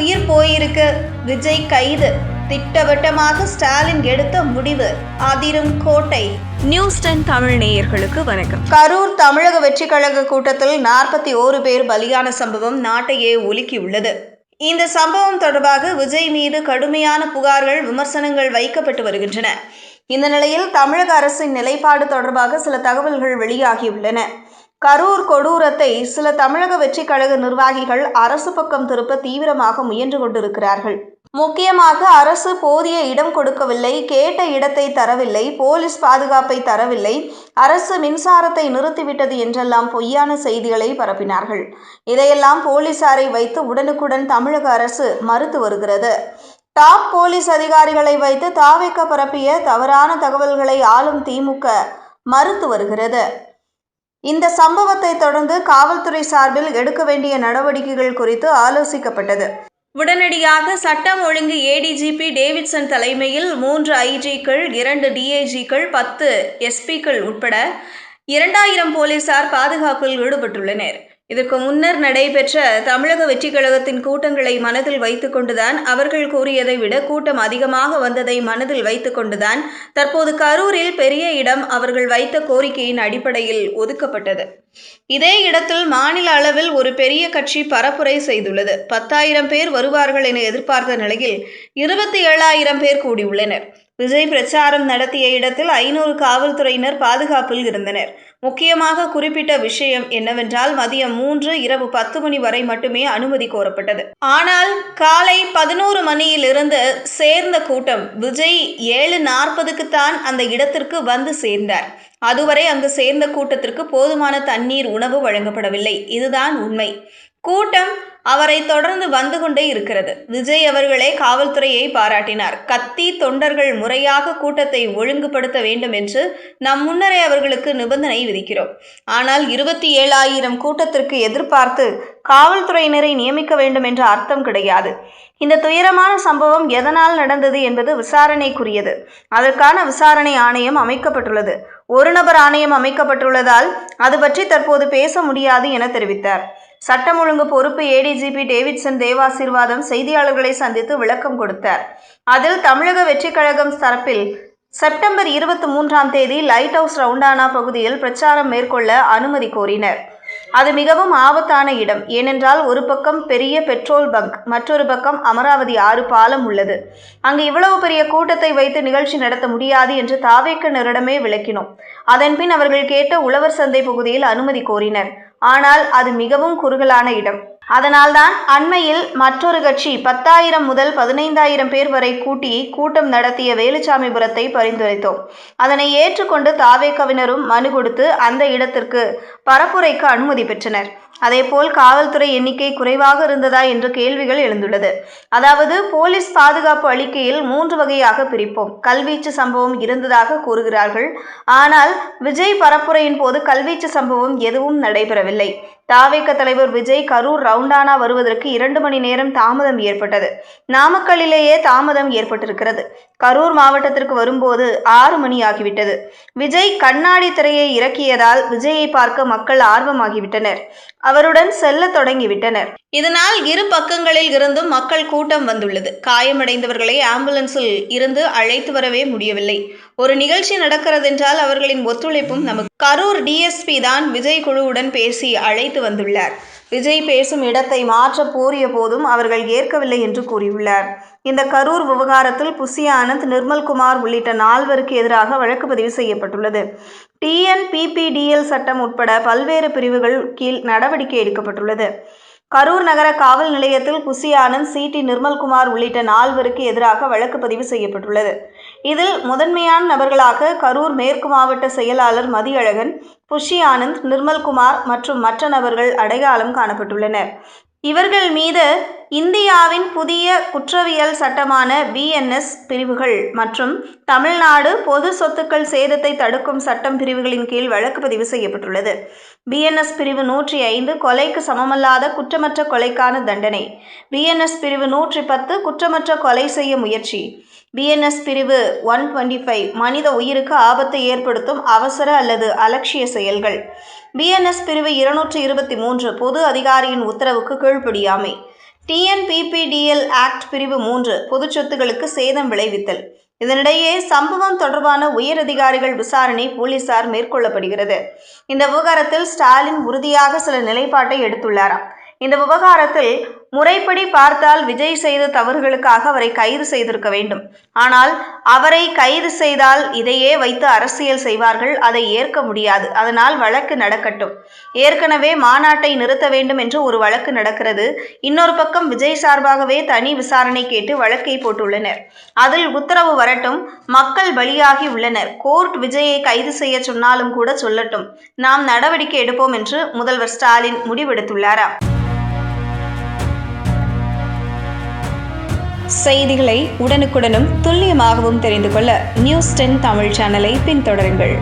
உயிர் போயிருக்கு. விஜய் கைது. திட்டவட்டமாக ஸ்டாலின் எடுத்த முடிவு. அதிரும் கோட்டை. நியூஸ் 10 தமிழ் நேயர்களுக்கு வணக்கம். கரூர் தமிழக வெற்றி கழக கூட்டத்தில் 41 பேர் பலியான சம்பவம் நாட்டையே உலுக்கியுள்ளது. இந்த சம்பவம் தொடர்பாக விஜய் மீது கடுமையான புகார்கள், விமர்சனங்கள் வைக்கப்பட்டு வருகின்றன. இந்த நிலையில் தமிழக அரசின் நிலைப்பாடு தொடர்பாக சில தகவல்கள் வெளியாகியுள்ளன. கரூர் கொடூரத்தை சில தமிழக வெற்றி கழக நிர்வாகிகள் அரசு பக்கம் திருப்ப தீவிரமாக முயன்று கொண்டிருக்கிறார்கள். முக்கியமாக அரசு போதிய இடம் கொடுக்கவில்லை, கேட்ட இடத்தை தரவில்லை, போலீஸ் பாதுகாப்பை தரவில்லை, அரசு மின்சாரத்தை நிறுத்திவிட்டது என்றெல்லாம் பொய்யான செய்திகளை பரப்பினார்கள். இதையெல்லாம் போலீசாரை வைத்து உடனுக்குடன் தமிழக அரசு மறுத்து வருகிறது. டாப் போலீஸ் அதிகாரிகளை வைத்து தாவேக பரப்பிய தவறான தகவல்களை ஆளும் திமுக மறுத்து வருகிறது. இந்த சம்பவத்தை தொடர்ந்து காவல்துறை சார்பில் எடுக்க வேண்டிய நடவடிக்கைகள் குறித்து ஆலோசிக்கப்பட்டது. உடனடியாக சட்டம் ஒழுங்கு ஏடிஜிபி டேவிட்சன் தலைமையில் 3 ஐஜிக்கள், 2 டிஐஜிக்கள், 10 எஸ்பிக்கள் உட்பட 2000 போலீசார் பாதுகாப்பில் ஈடுபட்டுள்ளனர். இதற்கு முன்னர் நடைபெற்ற தமிழக வெற்றி கழகத்தின் கூட்டங்களை மனதில் வைத்துக்கொண்டுதான், அவர்கள் கூறியதை விட கூட்டம் அதிகமாக வந்ததை மனதில் வைத்துக்கொண்டுதான் தற்போது கரூரில் பெரிய இடம் அவர்கள் வைத்த கோரிக்கையின் அடிப்படையில் ஒதுக்கப்பட்டது. இதே இடத்தில் மாநில அளவில் ஒரு பெரிய கட்சி பரப்புரை செய்துள்ளது. 10,000 பேர் வருவார்கள் என எதிர்பார்த்த நிலையில் 27,000 பேர் கூடியுள்ளனர். விஜய் பிரச்சாரம் நடத்திய இடத்தில் 500 காவல்துறையினர் பாதுகாப்பில் இருந்தனர். முக்கியமாக குறிப்பிட்ட விஷயம் என்னவென்றால், மதியம் 3, இரவு 10 மணி வரை மட்டுமே அனுமதி கோரப்பட்டது. ஆனால் காலை 11 மணியிலிருந்து சேர்ந்த கூட்டம் விஜய் 7:40க்கு தான் அந்த இடத்திற்கு வந்து சேர்ந்தார். அதுவரை அங்கு சேர்ந்த கூட்டத்திற்கு போதுமான தண்ணீர், உணவு வழங்கப்படவில்லை. இதுதான் உண்மை. கூட்டம் அவரை தொடர்ந்து வந்து கொண்டே இருக்கிறது. விஜய் அவர்களே காவல்துறையை பாராட்டினார். கத்தி தொண்டர்கள் முறையாக கூட்டத்தை ஒழுங்குபடுத்த வேண்டும் என்று நாம் முன்னரே அவர்களுக்கு நிபந்தனை விதிக்கிறோம். ஆனால் 27,000 கூட்டத்திற்கு எதிர்பார்த்து காவல்துறையினரை நியமிக்க வேண்டும் என்ற அர்த்தம் கிடையாது. இந்த துயரமான சம்பவம் எதனால் நடந்தது என்பது விசாரணைக்குரியது. அதற்கான விசாரணை ஆணையம் அமைக்கப்பட்டுள்ளது. ஒரு நபர் ஆணையம் அமைக்கப்பட்டுள்ளதால் அது பற்றி தற்போது பேச முடியாது என தெரிவித்தார். சட்டம் ஒழுங்கு பொறுப்பு ஏடிஜிபி டேவிட்சன் தேவாசீர்வாதம் செய்தியாளர்களை சந்தித்து விளக்கம் கொடுத்தார். அதில் தமிழக வெற்றி கழகம் தரப்பில் செப்டம்பர் 23ஆம் தேதி லைட் ஹவுஸ் ரவுண்டானா பகுதியில் பிரச்சாரம் மேற்கொள்ள அனுமதி கோரினர். அது மிகவும் ஆபத்தான இடம். ஏனென்றால் ஒரு பக்கம் பெரிய பெட்ரோல் பங்க், மற்றொரு பக்கம் அமராவதி 6 பாலம் உள்ளது. அங்கு இவ்வளவு பெரிய கூட்டத்தை வைத்து நிகழ்ச்சி நடத்த முடியாது என்று தாவேக்கனரிடமே விளக்கினோம். அதன்பின் அவர்கள் கேட்ட உழவர் சந்தை பகுதியில் அனுமதி கோரினர். ஆனால் அது மிகவும் குறுகலான இடம். அதனால்தான் அண்மையில் மற்றொரு கட்சி 10,000 முதல் 15,000 பேர் வரை கூட்டம் நடத்திய வேலுச்சாமிபுரத்தை பரிந்துரைத்தோம். அதனை ஏற்றுக்கொண்டு தாவேகவினரும் மனு கொடுத்து அந்த இடத்திற்கு பரப்புரைக்கு அனுமதி பெற்றனர். அதேபோல் காவல்துறை எண்ணிக்கை குறைவாக இருந்ததா என்ற கேள்விகள் எழுந்துள்ளது. அதாவது போலீஸ் பாதுகாப்பு அளிக்கையில் 3 வகையாக பிரிப்போம். கல்வீச்சு சம்பவம் இருந்ததாக கூறுகிறார்கள். ஆனால் விஜய் பரப்புரையின் போது கல்வீச்சு சம்பவம் எதுவும் நடைபெறவில்லை. தாவேக தலைவர் விஜய் கரூர் ரவுண்டானா வருவதற்கு 2 மணி நேரம் தாமதம் ஏற்பட்டது. நாமக்கல்லிலேயே தாமதம் ஏற்பட்டிருக்கிறது. கரூர் மாவட்டத்திற்கு வரும்போது 6 மணி ஆகிவிட்டது. விஜய் கண்ணாடி திரையை இறக்கியதால் விஜயை பார்க்க மக்கள் ஆர்வமாகிவிட்டனர். அவருடன் செல்ல தொடங்கிவிட்டனர். இதனால் இரு பக்கங்களில் இருந்தும் மக்கள் கூட்டம் வந்துள்ளது. காயமடைந்தவர்களை ஆம்புலன்ஸில் இருந்து அழைத்து வரவே முடியவில்லை. ஒரு நிகழ்ச்சி நடக்கிறதென்றால் அவர்களின் ஒத்துழைப்பும் நமக்கு. கரூர் டிஎஸ்பி தான் விஜய் குழுவுடன் பேசி அழைத்து வந்துள்ளார். விஜய் பேசும் இடத்தை மாற்ற கோரிய போதும் அவர்கள் ஏற்கவில்லை என்று கூறியுள்ளார். இந்த கரூர் விவகாரத்தில் புசி ஆனந்த், நிர்மல்குமார் உள்ளிட்ட 4 எதிராக வழக்கு பதிவு செய்யப்பட்டுள்ளது. TNPPDL சட்டம் உட்பட பல்வேறு பிரிவுகள் கீழ் நடவடிக்கை எடுக்கப்பட்டுள்ளது. கரூர் நகர காவல் நிலையத்தில் புசி ஆனந்த், CT நிர்மல்குமார் உள்ளிட்ட 4 எதிராக வழக்கு பதிவு செய்யப்பட்டுள்ளது. இதில் முதன்மையான நபர்களாக கரூர் மேற்கு மாவட்ட செயலாளர் மதியழகன், புஷி ஆனந்த், நிர்மல்குமார் மற்றும் மற்ற நபர்கள் அடையாளம் காணப்பட்டுள்ளனர். இவர்கள் மீது இந்தியாவின் புதிய குற்றவியல் சட்டமான BNS பிரிவுகள் மற்றும் தமிழ்நாடு பொது சொத்துக்கள் சேதத்தை தடுக்கும் சட்டம் பிரிவுகளின் கீழ் வழக்கு பதிவு செய்யப்பட்டுள்ளது. BNS பிரிவு 105 கொலைக்கு சமமல்லாத குற்றமற்ற கொலைக்கான தண்டனை. BNS பிரிவு 110 குற்றமற்ற கொலை செய்ய முயற்சி. BNS பிரிவு 125 மனித உயிருக்கு ஆபத்தை ஏற்படுத்தும் அவசர அல்லது அலட்சிய செயல்கள். BNS பிரிவு 223 பொது அதிகாரியின் உத்தரவுக்கு கீழ்ப்படியாமை. TNPPDL ஆக்ட் பிரிவு 3 பொது சொத்துக்களுக்கு சேதம் விளைவித்தல். இதனிடையே சம்பவம் தொடர்பான உயரதிகாரிகள் விசாரணை போலீசார் மேற்கொள்ளப்படுகிறது. இந்த விவகாரத்தில் ஸ்டாலின் உறுதியாக சில நிலைப்பாட்டை எடுத்துள்ளாராம். இந்த விவகாரத்தில் முறைப்படி பார்த்தால் விஜய் செய்த தவறுகளுக்காக அவரை கைது செய்திருக்க வேண்டும். ஆனால் அவரை கைது செய்தால் இதையே வைத்து அரசியல் செய்வார்கள். அதை ஏற்க முடியாது. அதனால் வழக்கு நடக்கட்டும். ஏற்கனவே மாநாட்டை நிறுத்த வேண்டும் என்று ஒரு வழக்கு நடக்கிறது. இன்னொரு பக்கம் விஜய் சார்பாகவே தனி விசாரணை கேட்டு வழக்கை போட்டுள்ளனர். அதில் உத்தரவு வரட்டும். மக்கள் பலியாகி உள்ளனர். கோர்ட் விஜயை கைது செய்ய சொன்னாலும் கூட சொல்லட்டும். நாம் நடவடிக்கை எடுப்போம் என்று முதல்வர் ஸ்டாலின் முடிவெடுத்துள்ளாராம். செய்திகளை உடனுக்குடனும் துல்லியமாகவும் தெரிந்து கொள்ள News 10 தமிழ் சேனலை பின்தொடருங்கள்.